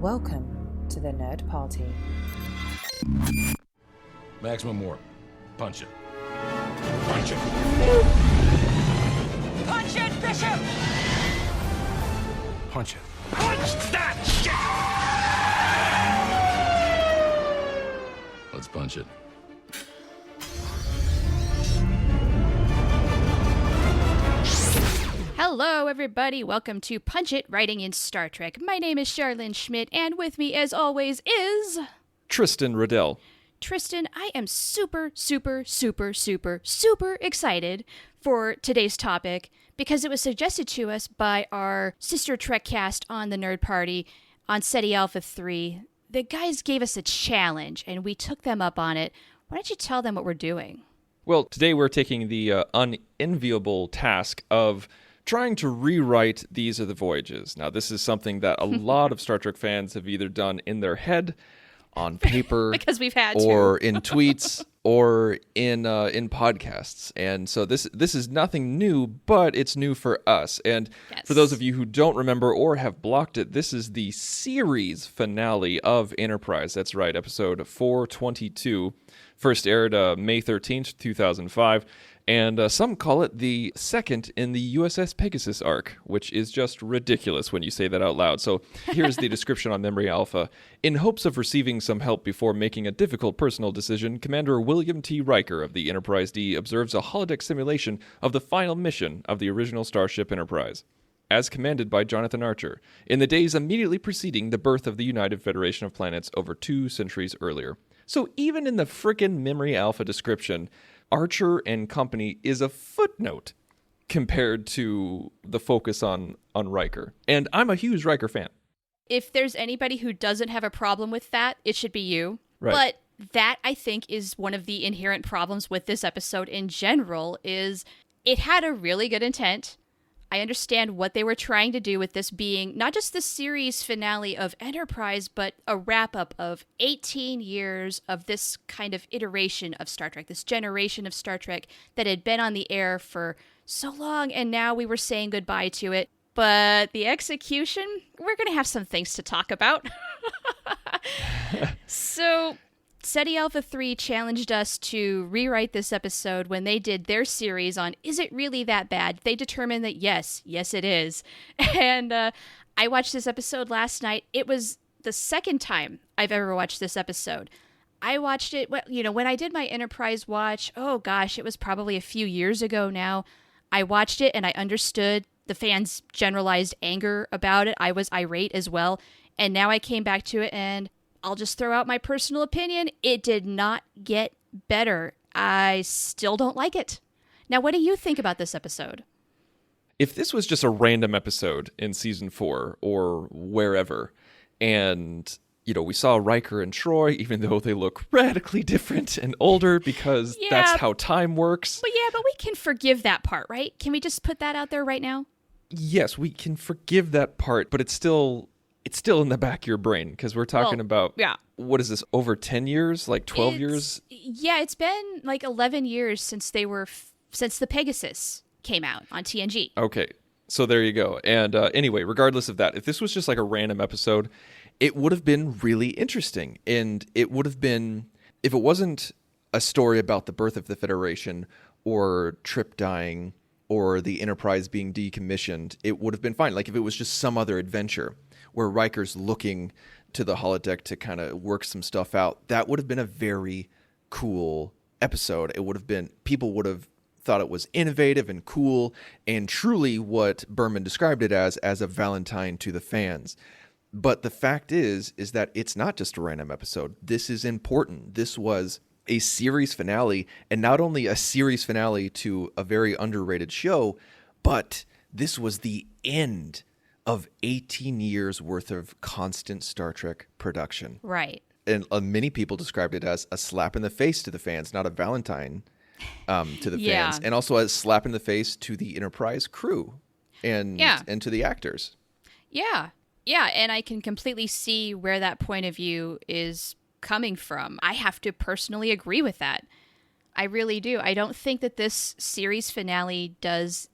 Welcome to the Nerd Party. Maximum warp. Punch it. Punch it! Punch it, Bishop! Punch it. Punch that shit! Let's punch it. Hello, everybody. Welcome to Punch It, Writing in Star Trek. My name is Charlene Schmidt, and with me, as always, is... Tristan Riddell. Tristan, I am super excited for today's topic because it was suggested to us by our sister Trek cast on the Nerd Party on SETI Alpha 3. The guys gave us a challenge, and we took them up on it. Why don't you tell them what we're doing? Well, today we're taking the unenviable task of trying to rewrite These Are the Voyages. Now, this is something that a lot of Star Trek fans have either done in their head, on paper, because we've had or to. in tweets, or in podcasts. And so this is nothing new, but it's new for us. And yes. For those of you who don't remember or have blocked it, this is the series finale of Enterprise. That's right, episode 422. First aired May 13th, 2005. And some call it the second in the USS Pegasus arc, which is just ridiculous when you say that out loud. So here's the description on Memory Alpha. In hopes of receiving some help before making a difficult personal decision, Commander William T. Riker of the Enterprise D observes a holodeck simulation of the final mission of the original Starship Enterprise, as commanded by Jonathan Archer, in the days immediately preceding the birth of the United Federation of Planets over 2 centuries earlier. So even in the frickin' Memory Alpha description, Archer and company is a footnote compared to the focus on Riker. And I'm a huge Riker fan. If there's anybody who doesn't have a problem with that, it should be you. Right. But that, I think, is one of the inherent problems with this episode in general, is it had a really good intent. I understand what they were trying to do with this being not just the series finale of Enterprise, but a wrap-up of 18 years of this kind of iteration of Star Trek, this generation of Star Trek that had been on the air for so long, and now we were saying goodbye to it. But the execution, we're going to have some things to talk about. So SETI Alpha 3 challenged us to rewrite this episode when they did their series on Is It Really That Bad? They determined that yes it is. And I watched this episode last night. It was the second time I've ever watched this episode. I watched it, when I did my Enterprise watch, oh gosh, it was probably a few years ago now. I watched it and I understood the fans' generalized anger about it. I was irate as well. And now I came back to it and I'll just throw out my personal opinion. It did not get better. I still don't like it. Now, what do you think about this episode? If this was just a random episode in season 4 or wherever, and, we saw Riker and Troi, even though they look radically different and older because that's how time works. But we can forgive that part, right? Can we just put that out there right now? Yes, we can forgive that part, but it's still in the back of your brain because we're talking about, what is this, over 10 years, like 12 years? Yeah, it's been like 11 years since since the Pegasus came out on TNG. Okay, so there you go. And anyway, regardless of that, if this was just like a random episode, it would have been really interesting. And it would have been, if it wasn't a story about the birth of the Federation or Trip dying or the Enterprise being decommissioned, it would have been fine. Like if it was just some other adventure where Riker's looking to the holodeck to kind of work some stuff out, that would have been a very cool episode. It would have been, people would have thought it was innovative and cool and truly what Berman described it as a valentine to the fans. But the fact is that it's not just a random episode. This is important. This was a series finale, and not only a series finale to a very underrated show, but this was the end of 18 years worth of constant Star Trek production. Right. And many people described it as a slap in the face to the fans, not a valentine to the fans. And also a slap in the face to the Enterprise crew and to the actors. Yeah. Yeah, and I can completely see where that point of view is coming from. I have to personally agree with that. I really do. I don't think that this series finale does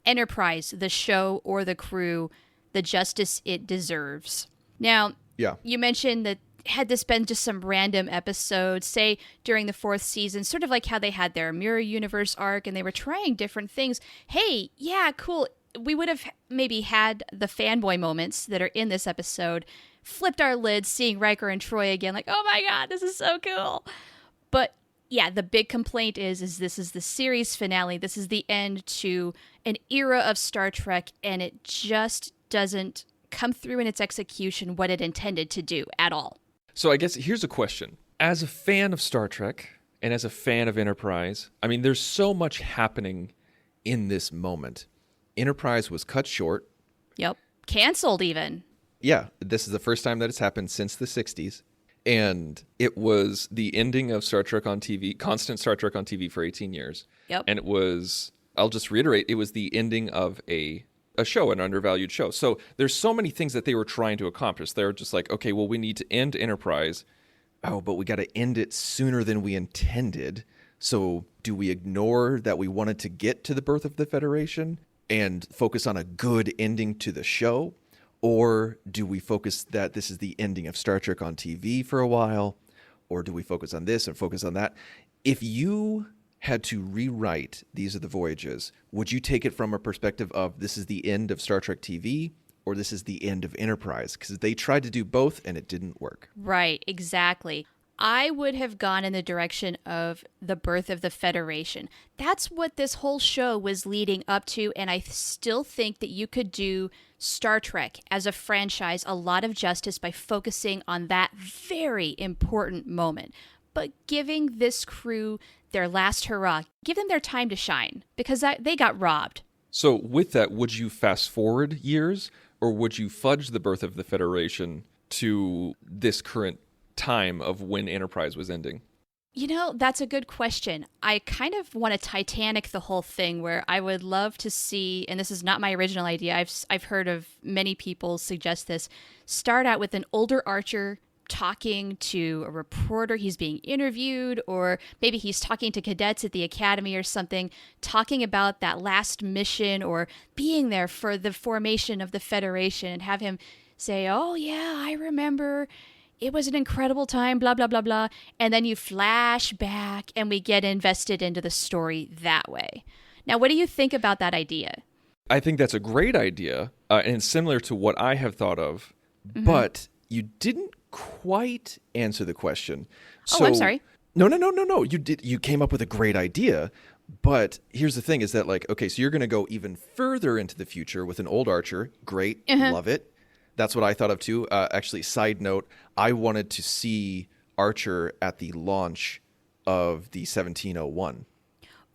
Enterprise, the show, or the crew the justice it deserves. Now, Yeah. You mentioned that had this been just some random episode, say during the 4th season, sort of like how they had their Mirror Universe arc and they were trying different things. Hey, yeah, cool. We would have maybe had the fanboy moments that are in this episode, flipped our lids seeing Riker and Troi again, like, oh my God, this is so cool. But yeah, the big complaint is this is the series finale. This is the end to an era of Star Trek, and it just doesn't come through in its execution what it intended to do at all. So I guess here's a question. As a fan of Star Trek and as a fan of Enterprise, I mean, there's so much happening in this moment. Enterprise was cut short. Yep. Canceled even. Yeah, this is the first time that it's happened since the 60s. And it was the ending of Star Trek on TV, constant Star Trek on TV for 18 years. Yep. And it was, I'll just reiterate, it was the ending of a show, an undervalued show. So there's so many things that they were trying to accomplish. They were just like, okay, well, we need to end Enterprise. Oh, but we got to end it sooner than we intended. So do we ignore that we wanted to get to the birth of the Federation and focus on a good ending to the show? Or do we focus that this is the ending of Star Trek on TV for a while? Or do we focus on this and focus on that? If you had to rewrite These Are the Voyages, would you take it from a perspective of this is the end of Star Trek TV or this is the end of Enterprise? Because they tried to do both and it didn't work. Right, exactly. I would have gone in the direction of the birth of the Federation. That's what this whole show was leading up to, and I still think that you could do Star Trek as a franchise a lot of justice by focusing on that very important moment. But giving this crew their last hurrah, give them their time to shine, because they got robbed. So with that, would you fast forward years, or would you fudge the birth of the Federation to this current time of when Enterprise was ending? You know, that's a good question. I kind of want to Titanic the whole thing, where I would love to see, and this is not my original idea, I've heard of many people suggest this, start out with an older Archer talking to a reporter, he's being interviewed, or maybe he's talking to cadets at the academy or something, talking about that last mission or being there for the formation of the Federation, and have him say, oh yeah, I remember, it was an incredible time, blah, blah, blah, blah. And then you flash back and we get invested into the story that way. Now, what do you think about that idea? I think that's a great idea, and it's similar to what I have thought of, but you didn't quite answer the question. Oh, I'm sorry. No. You came up with a great idea, but here's the thing is that, like, okay, so you're going to go even further into the future with an old Archer. Great. Love it. That's what I thought of too. Actually, side note, I wanted to see Archer at the launch of the 1701.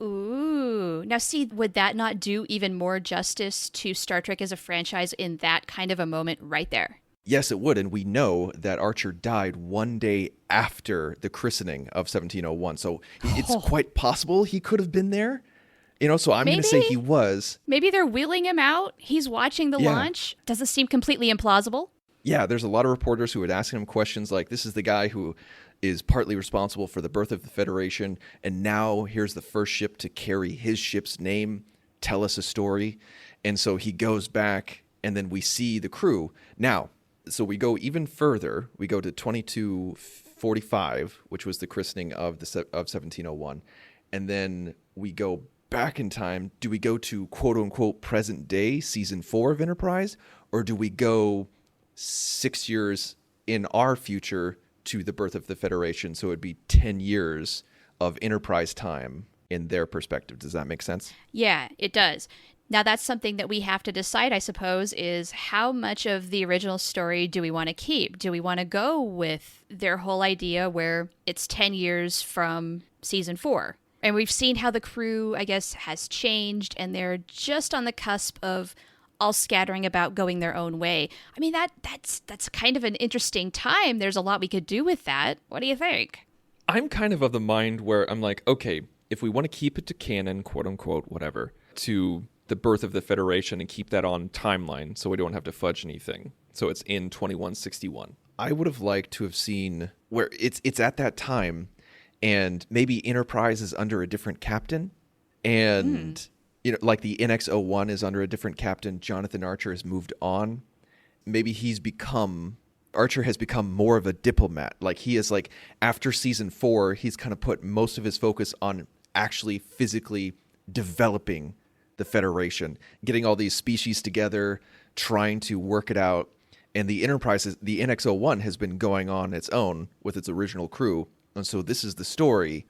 Ooh. Now, see, would that not do even more justice to Star Trek as a franchise in that kind of a moment right there? Yes, it would. And we know that Archer died one day after the christening of 1701. So it's quite possible he could have been there. You know, so I'm going to say he was. Maybe they're wheeling him out. He's watching the launch. Doesn't seem completely implausible. Yeah, there's a lot of reporters who would ask him questions like, this is the guy who is partly responsible for the birth of the Federation, and now here's the first ship to carry his ship's name. Tell us a story. And so he goes back, and then we see the crew. Now, so we go even further. We go to 2245, which was the christening of 1701. And then we go back in time. Do we go to quote-unquote present day, season 4 of Enterprise? Or do we go 6 years in our future to the birth of the Federation? So it'd be 10 years of Enterprise time in their perspective. Does that make sense? Yeah, it does. Now, that's something that we have to decide, I suppose, is how much of the original story do we want to keep? Do we want to go with their whole idea where it's 10 years from season 4? And we've seen how the crew, I guess, has changed, and they're just on the cusp of all scattering about going their own way. I mean, that's kind of an interesting time. There's a lot we could do with that. What do you think? I'm kind of the mind where I'm like, okay, if we want to keep it to canon, quote unquote, whatever, to the birth of the Federation and keep that on timeline so we don't have to fudge anything. So it's in 2161. I would have liked to have seen where it's at that time, and maybe Enterprise is under a different captain, and you know, like the NX-01 is under a different captain. Jonathan Archer has moved on. Maybe he's become Archer has become more of a diplomat. Like he is like, after season 4, he's kind of put most of his focus on actually physically developing the Federation, getting all these species together, trying to work it out. And the Enterprise, the NX-01 has been going on its own with its original crew. And so this is the story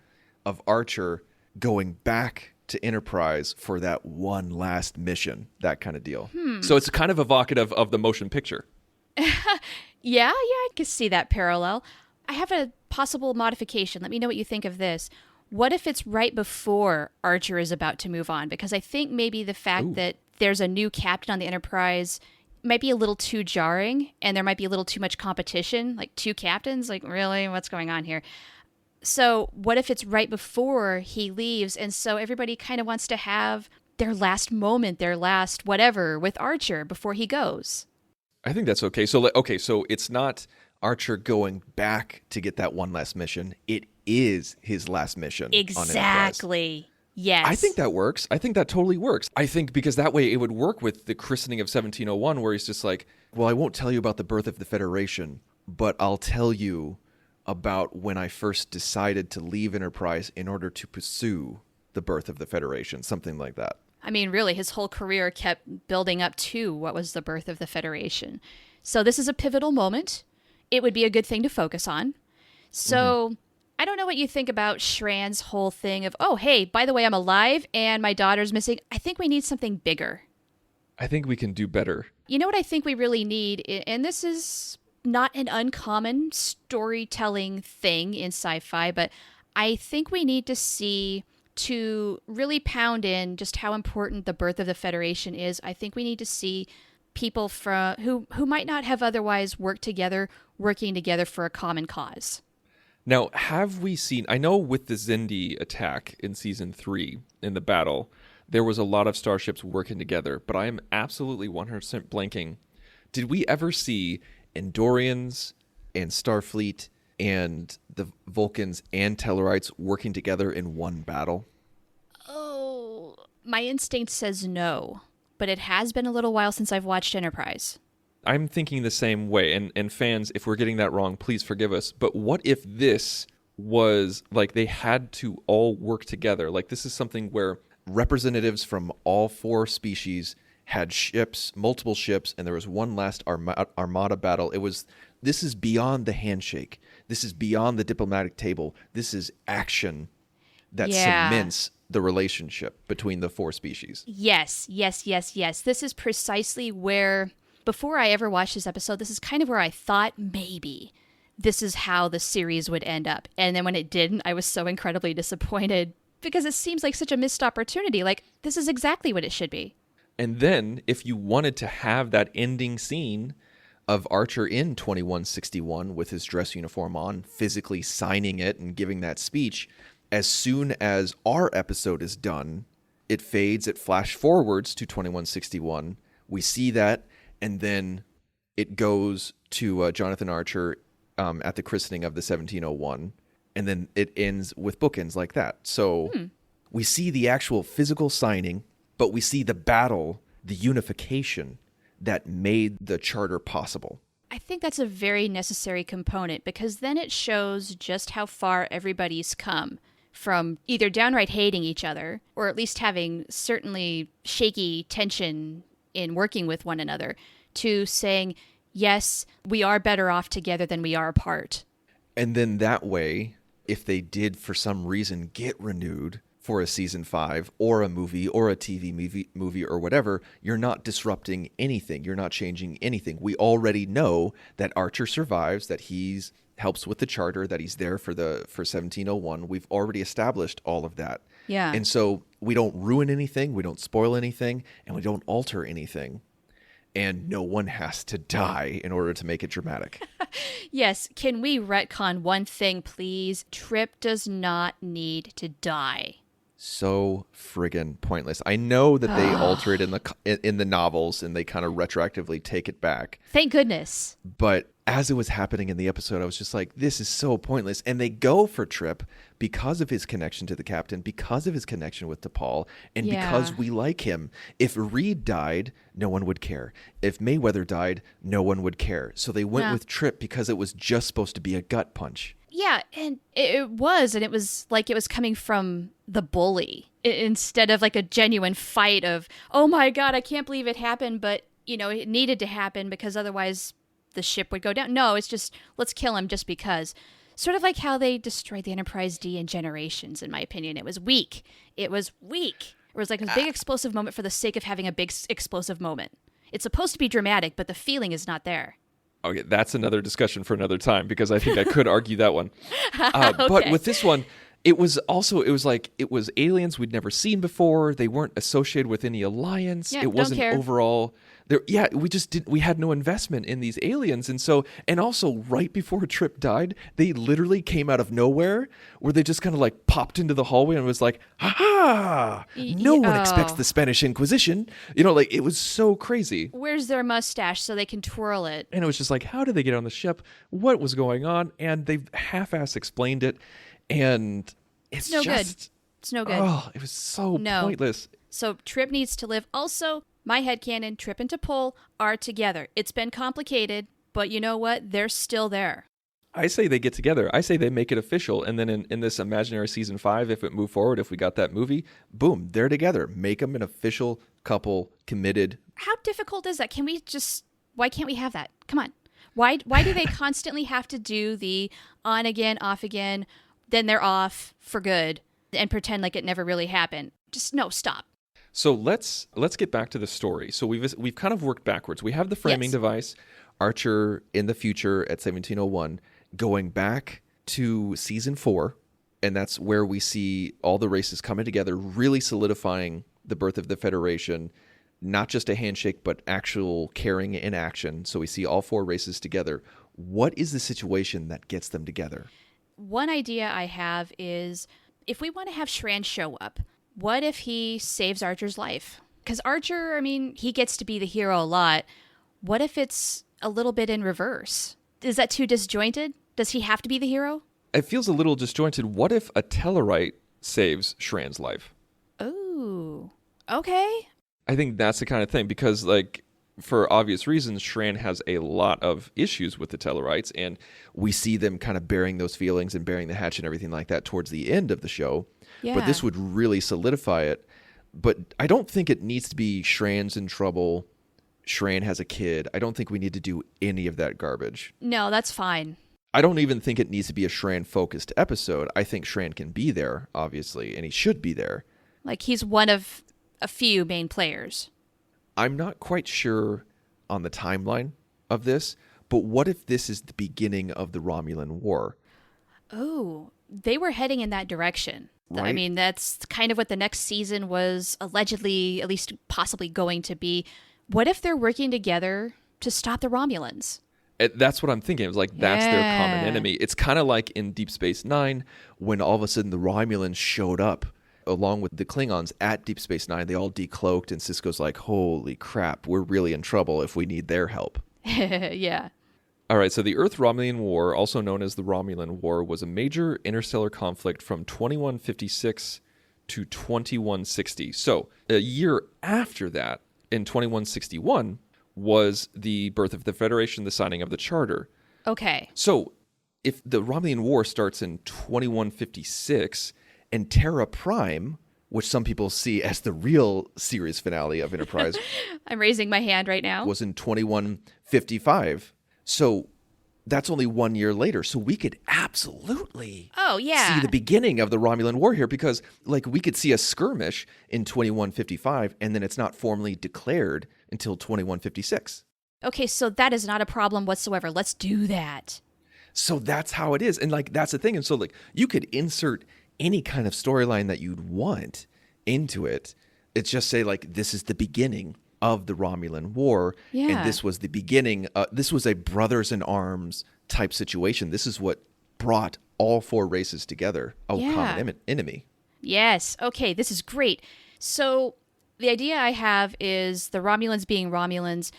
of Archer going back to Enterprise for that one last mission, that kind of deal. So it's kind of evocative of the motion picture. Yeah, I can see that parallel. I have a possible modification. Let me know what you think of this. What if it's right before Archer is about to move on? Because I think maybe the fact that there's a new captain on the Enterprise might be a little too jarring, and there might be a little too much competition, like 2 captains. Like, really? What's going on here? So what if it's right before he leaves, and so everybody kind of wants to have their last moment, their last whatever with Archer before he goes? I think that's okay. So it's not Archer going back to get that one last mission. It is his last mission. Exactly. Yes. I think that works. I think that totally works. I think because that way it would work with the christening of 1701, where he's just like, well, I won't tell you about the birth of the Federation, but I'll tell you about when I first decided to leave Enterprise in order to pursue the birth of the Federation, something like that. I mean, really, his whole career kept building up to what was the birth of the Federation. So this is a pivotal moment. It would be a good thing to focus on. So I don't know what you think about Shran's whole thing of, oh, hey, by the way, I'm alive and my daughter's missing. I think we need something bigger. I think we can do better. You know what I think we really need? And this is not an uncommon storytelling thing in sci-fi, but I think we need to see, to really pound in just how important the birth of the Federation is, I think we need to see people from who might not have otherwise worked together, working together for a common cause. Now, have we seen, I know with the Xindi attack in season 3, in the battle, there was a lot of starships working together, but I am absolutely 100% blanking. Did we ever see Andorians and Starfleet and the Vulcans and Tellarites working together in one battle? Oh, my instinct says no, but it has been a little while since I've watched Enterprise. I'm thinking the same way, and fans, if we're getting that wrong, please forgive us. But what if this was, like, they had to all work together? Like, this is something where representatives from all 4 species had ships, multiple ships, and there was one last armada battle. This is beyond the handshake. This is beyond the diplomatic table. This is action that cements the relationship between the 4 species. Yes. This is precisely where, before I ever watched this episode, this is kind of where I thought maybe this is how the series would end up. And then when it didn't, I was so incredibly disappointed because it seems like such a missed opportunity. Like, this is exactly what it should be. And then if you wanted to have that ending scene of Archer in 2161 with his dress uniform on, physically signing it and giving that speech, as soon as our episode is done, it fades, it flash forwards to 2161. We see that, and then it goes to Jonathan Archer at the christening of the 1701, and then it ends with bookends like that. So we see the actual physical signing, but we see the battle, the unification that made the charter possible. I think that's a very necessary component because then it shows just how far everybody's come from either downright hating each other or at least having certainly shaky tension in working with one another to saying, yes, we are better off together than we are apart. And then that way, if they did for some reason get renewed for a season 5 or a movie or a TV movie or whatever, you're not disrupting anything. You're not changing anything. We already know that Archer survives, that he's helps with the charter, that he's there for 1701. We've already established all of that. Yeah. And so we don't ruin anything, we don't spoil anything, and we don't alter anything. And no one has to die in order to make it dramatic. Yes. Can we retcon one thing, please? Trip does not need to die. so friggin' pointless. I know that they alter it in the novels and they kind of retroactively take it back. Thank goodness. But as it was happening in the episode, I was just like, this is so pointless. And they go for Trip because of his connection to the captain, because of his connection with T'Pol, and because we like him. If Reed died, no one would care. If Mayweather died, no one would care. So they went with Trip because it was just supposed to be a gut punch. Yeah, and it was like it was coming from the bully instead of like a genuine fight of, oh my God, I can't believe it happened, but, it needed to happen because otherwise the ship would go down. No, it's just, let's kill him just because. Sort of like how they destroyed the Enterprise D in Generations, in my opinion. It was weak. It was like a big explosive moment for the sake of having a big explosive moment. It's supposed to be dramatic, but the feeling is not there. Okay, that's another discussion for another time because I think I could argue that one. Okay. But with this one, it was aliens we'd never seen before. They weren't associated with any alliance. Yeah, it wasn't don't care. overall. We had no investment in these aliens. And also right before Trip died, they literally came out of nowhere where they just kind of like popped into the hallway and was like, ha! No one expects the Spanish Inquisition. It was so crazy. Where's their mustache so they can twirl it? And it was just like, how did they get on the ship? What was going on? And they've half-ass explained it. And it's no good. It's no good. Oh, it was so pointless. So Trip needs to live. Also, my headcanon, Trip and T'Pol are together. It's been complicated, but you know what? They're still there. I say they get together. I say they make it official. And then in this imaginary season 5, if it moved forward, if we got that movie, boom, they're together. Make them an official couple, committed. How difficult is that? Why can't we have that? Come on. Why do they constantly have to do the on again, off again, then they're off for good and pretend like it never really happened? Just no, stop. So let's get back to the story. So we've kind of worked backwards. We have the framing device, Archer in the future at 1701, going back to season 4, and that's where we see all the races coming together, really solidifying the birth of the Federation, not just a handshake, but actual caring in action. So we see all 4 races together. What is the situation that gets them together? One idea I have is if we want to have Shran show up, what if he saves Archer's life? Because Archer, he gets to be the hero a lot. What if it's a little bit in reverse? Is that too disjointed? Does he have to be the hero? It feels a little disjointed. What if a Tellarite saves Shran's life? Ooh, okay. I think that's the kind of thing because, for obvious reasons, Shran has a lot of issues with the Tellarites, and we see them kind of bearing those feelings and bearing the hatch and everything like that towards the end of the show. Yeah. But this would really solidify it. But I don't think it needs to be Shran's in trouble. Shran has a kid. I don't think we need to do any of that garbage. No, that's fine. I don't even think it needs to be a Shran-focused episode. I think Shran can be there, obviously, and he should be there. Like he's one of a few main players. I'm not quite sure on the timeline of this, but what if this is the beginning of the Romulan War? Oh, they were heading in that direction. Right? That's kind of what the next season was allegedly, at least possibly going to be. What if they're working together to stop the Romulans? That's what I'm thinking. It was like, that's their common enemy. It's kind of like in Deep Space Nine, when all of a sudden the Romulans showed up along with the Klingons at Deep Space Nine. They all decloaked, and Sisko's like, holy crap, we're really in trouble if we need their help. Yeah. All right, so the Earth-Romulan War, also known as the Romulan War, was a major interstellar conflict from 2156 to 2160. So a year after that, in 2161, was the birth of the Federation, the signing of the Charter. Okay. So if the Romulan War starts in 2156, and Terra Prime, which some people see as the real series finale of Enterprise, I'm raising my hand right now, was in 2155. So that's only 1 year later. So we could absolutely see the beginning of the Romulan War here, because we could see a skirmish in 2155 and then it's not formally declared until 2156. Okay, so that is not a problem whatsoever. Let's do that. So that's how it is. And that's the thing. And so you could insert any kind of storyline that you'd want into it. It's just say this is the beginning of the Romulan War, and this was the beginning. This was a brothers in arms type situation. This is what brought all 4 races together, a common enemy. Yes. Okay, this is great. So the idea I have is the Romulans being Romulans,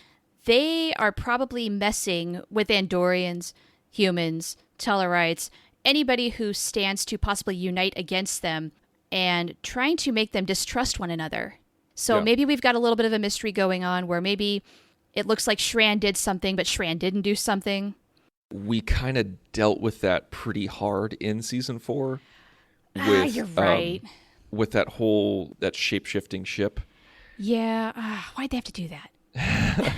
they are probably messing with Andorians, humans, Tellarites, anybody who stands to possibly unite against them and trying to make them distrust one another. So maybe we've got a little bit of a mystery going on where maybe it looks like Shran did something, but Shran didn't do something. We kind of dealt with that pretty hard in season 4. With, you're right. With that shape-shifting ship. Yeah, why'd they have to do that?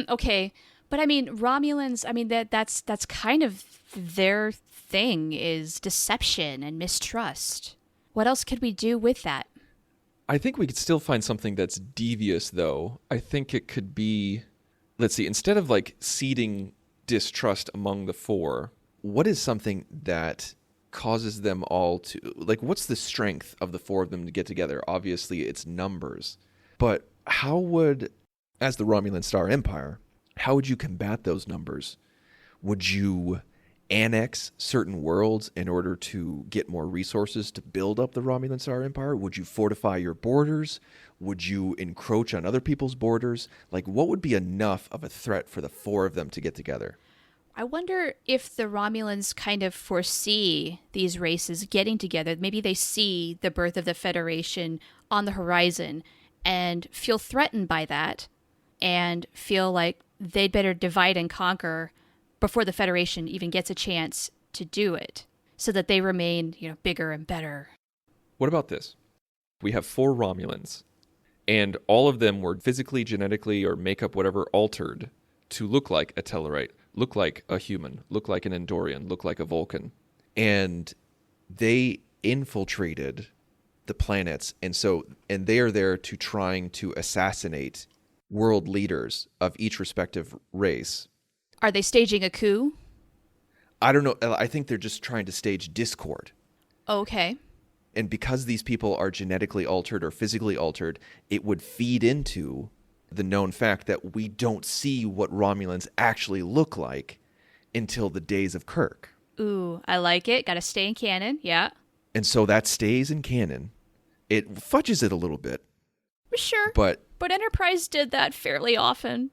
Okay, but I mean, Romulans, I mean, that's kind of their thing is deception and mistrust. What else could we do with that? I think we could still find something that's devious, though. I think it could be, let's see, instead of like seeding distrust among the 4, what is something that causes them all to, like, what's the strength of the 4 of them to get together? Obviously, it's numbers. But how would, as the Romulan Star Empire, how would you combat those numbers? Would you annex certain worlds in order to get more resources to build up the Romulan Star Empire? Would you fortify your borders? Would you encroach on other people's borders? Like, what would be enough of a threat for the 4 of them to get together? I wonder if the Romulans kind of foresee these races getting together. Maybe they see the birth of the Federation on the horizon and feel threatened by that and feel like they'd better divide and conquer before the Federation even gets a chance to do it so that they remain, bigger and better. What about this? We have 4 Romulans, and all of them were physically, genetically, or makeup, whatever, altered to look like a Tellarite, look like a human, look like an Andorian, look like a Vulcan. And they infiltrated the planets, and they are there to trying to assassinate world leaders of each respective race. Are they staging a coup? I don't know. I think they're just trying to stage discord. Okay. And because these people are genetically altered or physically altered, it would feed into the known fact that we don't see what Romulans actually look like until the days of Kirk. Ooh, I like it. Gotta stay in canon, yeah. And so that stays in canon. It fudges it a little bit. Sure. But Enterprise did that fairly often.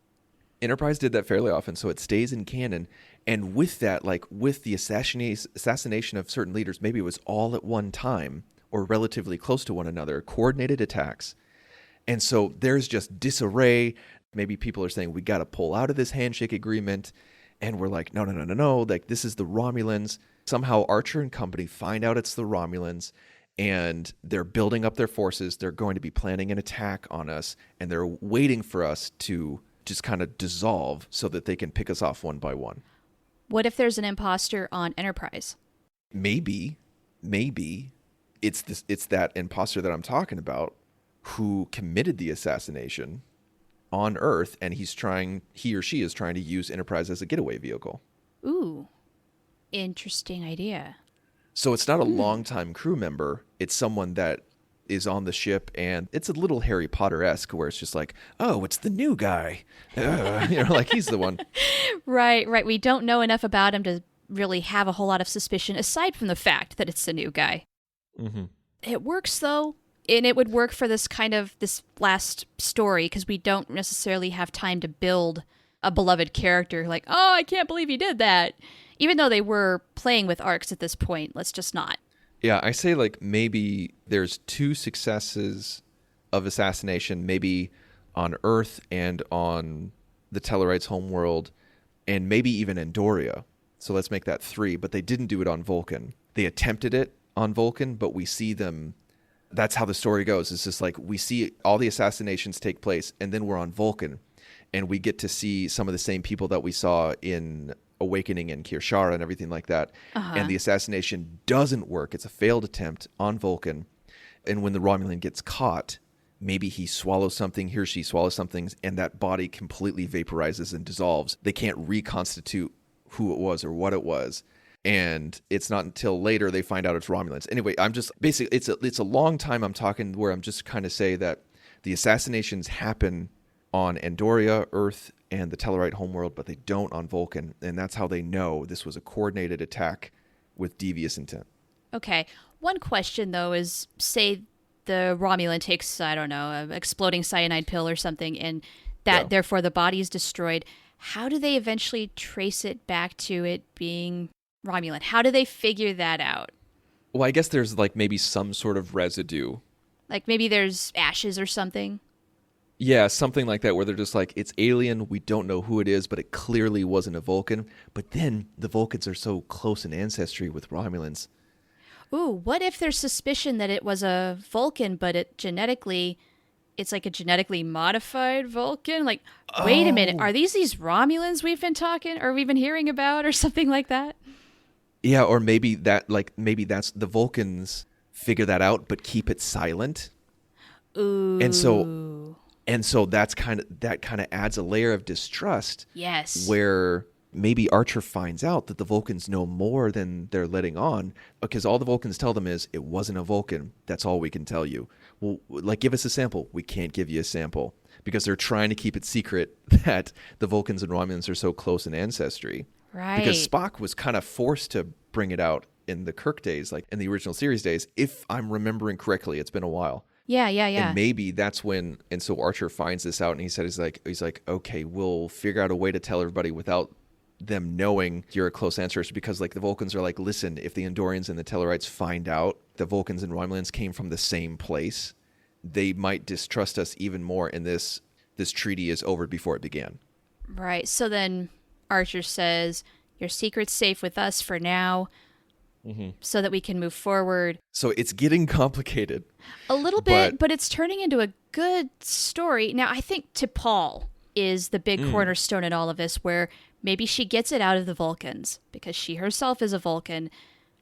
So it stays in canon. And with that, like with the assassination of certain leaders, maybe it was all at one time or relatively close to one another, coordinated attacks. And so there's just disarray. Maybe people are saying, we got to pull out of this handshake agreement. And we're like, no. Like, this is the Romulans. Somehow Archer and company find out it's the Romulans. And they're building up their forces. They're going to be planning an attack on us. And they're waiting for us to just kind of dissolve so that they can pick us off one by one. What if there's an imposter on Enterprise? Maybe it's that imposter that I'm talking about who committed the assassination on Earth, and he or she is trying to use Enterprise as a getaway vehicle. Ooh, interesting idea. So it's not a longtime crew member. It's someone that is on the ship, and it's a little Harry Potter-esque where it's just like, oh, it's the new guy. Like he's the one. Right. We don't know enough about him to really have a whole lot of suspicion, aside from the fact that it's the new guy. Mm-hmm. It works, though. And it would work for this last story, because we don't necessarily have time to build a beloved character like, oh, I can't believe he did that. Even though they were playing with arcs at this point, let's just not. Yeah, I say like maybe there's 2 successes of assassination, maybe on Earth and on the Tellarites' homeworld, and maybe even Andoria. So let's make that 3, but they didn't do it on Vulcan. They attempted it on Vulcan, but we see them. That's how the story goes. It's just like we see all the assassinations take place, and then we're on Vulcan, and we get to see some of the same people that we saw in Awakening and Kirshara and everything like that. Uh-huh. And the assassination doesn't work. It's a failed attempt on Vulcan. And when the Romulan gets caught, maybe he swallows something, he or she swallows something, and that body completely vaporizes and dissolves. They can't reconstitute who it was or what it was. And it's not until later they find out it's Romulans. Anyway, I'm just basically, it's a long time I'm talking where I'm just kind of say that the assassinations happen on Andoria, Earth, and the Tellarite homeworld, but they don't on Vulcan. And that's how they know this was a coordinated attack with devious intent. Okay. One question, though, is say the Romulan takes, I don't know, an exploding cyanide pill or something, and that therefore the body is destroyed. How do they eventually trace it back to it being Romulan? How do they figure that out? Well, I guess there's like maybe some sort of residue. Like maybe there's ashes or something? Yeah, something like that where they're just like, it's alien, we don't know who it is, but it clearly wasn't a Vulcan. But then the Vulcans are so close in ancestry with Romulans. Ooh, what if there's suspicion that it was a Vulcan, but it's like a genetically modified Vulcan? Like, wait a minute, are these Romulans we've been hearing about or something like that? Yeah, or maybe that's the Vulcans figure that out, but keep it silent. Ooh. And so that kind of adds a layer of distrust. Yes. Where maybe Archer finds out that the Vulcans know more than they're letting on, because all the Vulcans tell them is, it wasn't a Vulcan. That's all we can tell you. Well, like, give us a sample. We can't give you a sample because they're trying to keep it secret that the Vulcans and Romulans are so close in ancestry. Right. Because Spock was kind of forced to bring it out in the Kirk days, like in the original series days, if I'm remembering correctly. It's been a while. Yeah. And maybe that's when, and so Archer finds this out, and he's like, okay, we'll figure out a way to tell everybody without them knowing you're a close ancestor, because like the Vulcans are like, listen, if the Andorians and the Tellarites find out the Vulcans and Romulans came from the same place, they might distrust us even more, and this treaty is over before it began. Right. So then Archer says, your secret's safe with us for now. So that we can move forward. So it's getting complicated. A little bit, but it's turning into a good story. Now, I think T'Pol is the big cornerstone in all of this, where maybe she gets it out of the Vulcans because she herself is a Vulcan.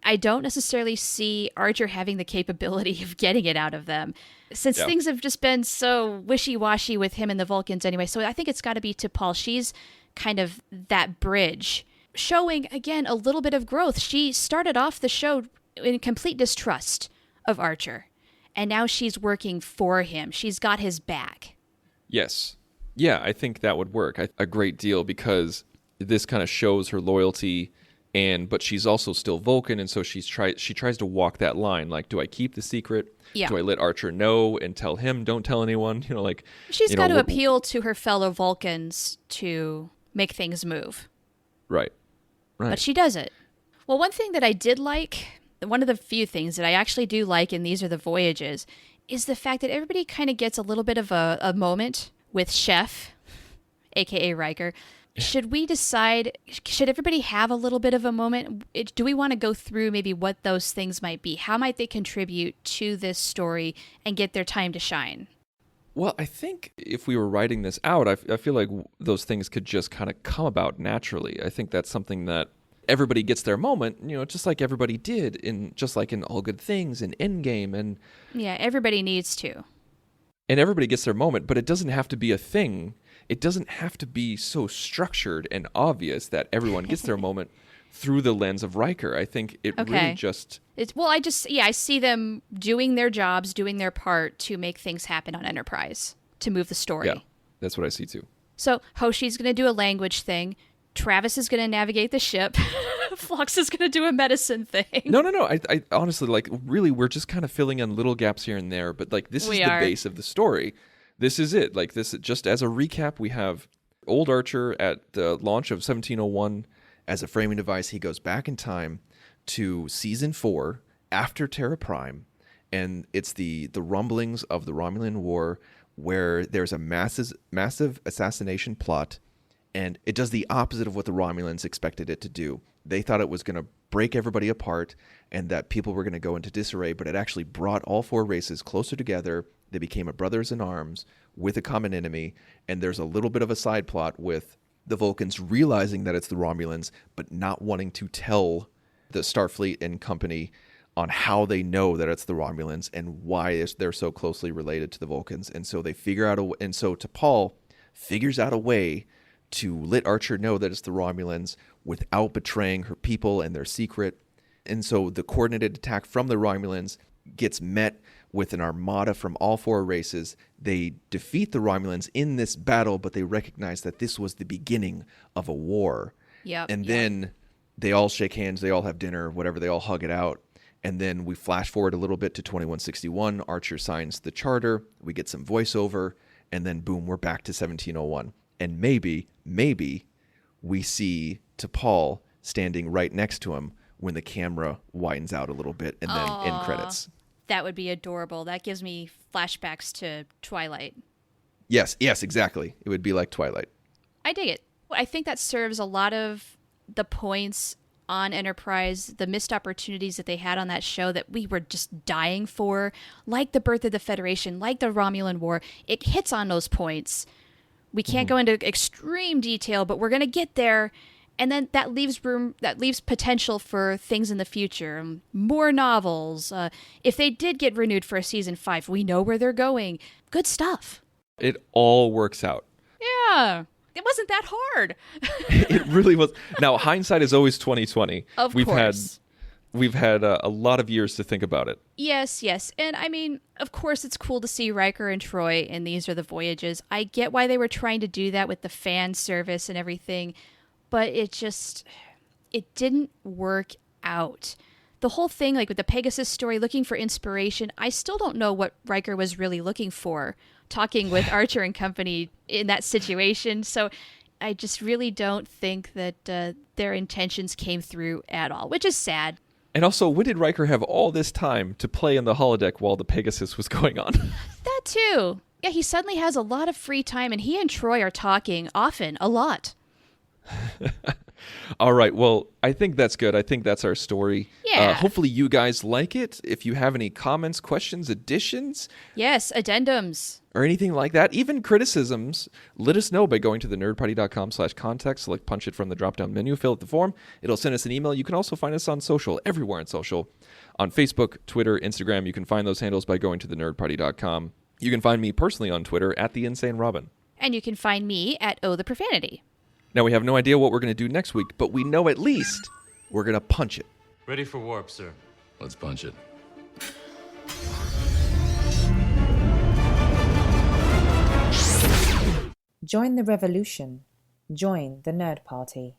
I don't necessarily see Archer having the capability of getting it out of them, since things have just been so wishy-washy with him and the Vulcans anyway. So I think it's got to be T'Pol. She's kind of that bridge, showing, again, a little bit of growth. She started off the show in complete distrust of Archer, and now she's working for him. She's got his back. Yes. Yeah, I think that would work a great deal, because this kind of shows her loyalty, but she's also still Vulcan, and so she tries to walk that line. Like, do I keep the secret? Yeah. Do I let Archer know and tell him, don't tell anyone? She's got to appeal to her fellow Vulcans to make things move. Right. But she does it. Well, one thing that I did like, one of the few things that I actually do like, and these are the Voyages, is the fact that everybody kind of gets a little bit of a moment with Chef, a.k.a. Riker. Should everybody have a little bit of a moment? Do we want to go through maybe what those things might be? How might they contribute to this story and get their time to shine? Well, I think if we were writing this out, I feel like those things could just kind of come about naturally. I think that's something that everybody gets their moment, just like everybody did just like in All Good Things and Endgame. And yeah, everybody needs to. And everybody gets their moment, but it doesn't have to be a thing. It doesn't have to be so structured and obvious that everyone gets their moment through the lens of Riker. I think it really just... I see them doing their jobs, doing their part to make things happen on Enterprise, to move the story. Yeah, that's what I see too. So Hoshi's going to do a language thing. Travis is going to navigate the ship. Phlox is going to do a medicine thing. No. I honestly, really, we're just kind of filling in little gaps here and there, but this is the base of the story. This is it. Just as a recap, we have old Archer at the launch of 1701. As a framing device, he goes back in time to season 4 after Terra Prime, and it's the rumblings of the Romulan War, where there's a massive assassination plot, and it does the opposite of what the Romulans expected it to do. They thought it was going to break everybody apart and that people were going to go into disarray, but it actually brought all 4 races closer together. They became a brothers in arms with a common enemy, and there's a little bit of a side plot with the Vulcans realizing that it's the Romulans, but not wanting to tell the Starfleet and company on how they know that it's the Romulans and why they're so closely related to the Vulcans. And so they figure out and so T'Pol figures out a way to let Archer know that it's the Romulans without betraying her people and their secret. And so the coordinated attack from the Romulans gets met with an armada from all 4 races. They defeat the Romulans in this battle, but they recognize that this was the beginning of a war. Then they all shake hands, they all have dinner, whatever, they all hug it out. And then we flash forward a little bit to 2161. Archer signs the charter. We get some voiceover. And then, boom, we're back to 1701. And maybe we see T'Pol standing right next to him when the camera widens out a little bit and then end credits. That would be adorable. That gives me flashbacks to Twilight. Yes, exactly. It would be like Twilight. I dig it. I think that serves a lot of the points on Enterprise, the missed opportunities that they had on that show that we were just dying for, like the birth of the Federation, like the Romulan War. It hits on those points. We can't go into extreme detail, but we're going to get there. And then that leaves potential for things in the future. More novels. If they did get renewed for a season 5, we know where they're going. Good stuff. It all works out. Yeah. It wasn't that hard. It really was. Now, hindsight is always 2020. Of course. We've had a lot of years to think about it. Yes. And I mean, of course, it's cool to see Riker and Troi, and these are the Voyages. I get why they were trying to do that with the fan service and everything, but it didn't work out. The whole thing, like with the Pegasus story, looking for inspiration, I still don't know what Riker was really looking for, talking with Archer and company in that situation. So I just really don't think that their intentions came through at all, which is sad. And also, when did Riker have all this time to play in the holodeck while the Pegasus was going on? That too. Yeah, he suddenly has a lot of free time, and he and Troi are talking often, a lot. All right. Well, I think that's good. I think that's our story. Yeah. Hopefully you guys like it. If you have any comments, questions, additions. Yes, addendums. Or anything like that, even criticisms, let us know by going to thenerdparty.com/contact, select punch it from the drop-down menu, fill out the form. It'll send us an email. You can also find us on social, everywhere on social. On Facebook, Twitter, Instagram, you can find those handles by going to thenerdparty.com. You can find me personally on Twitter at @TheInsaneRobin. And you can find me at Oh the Profanity. Now, we have no idea what we're going to do next week, but we know at least we're going to punch it. Ready for warp, sir. Let's punch it. Join the revolution. Join the Nerd Party.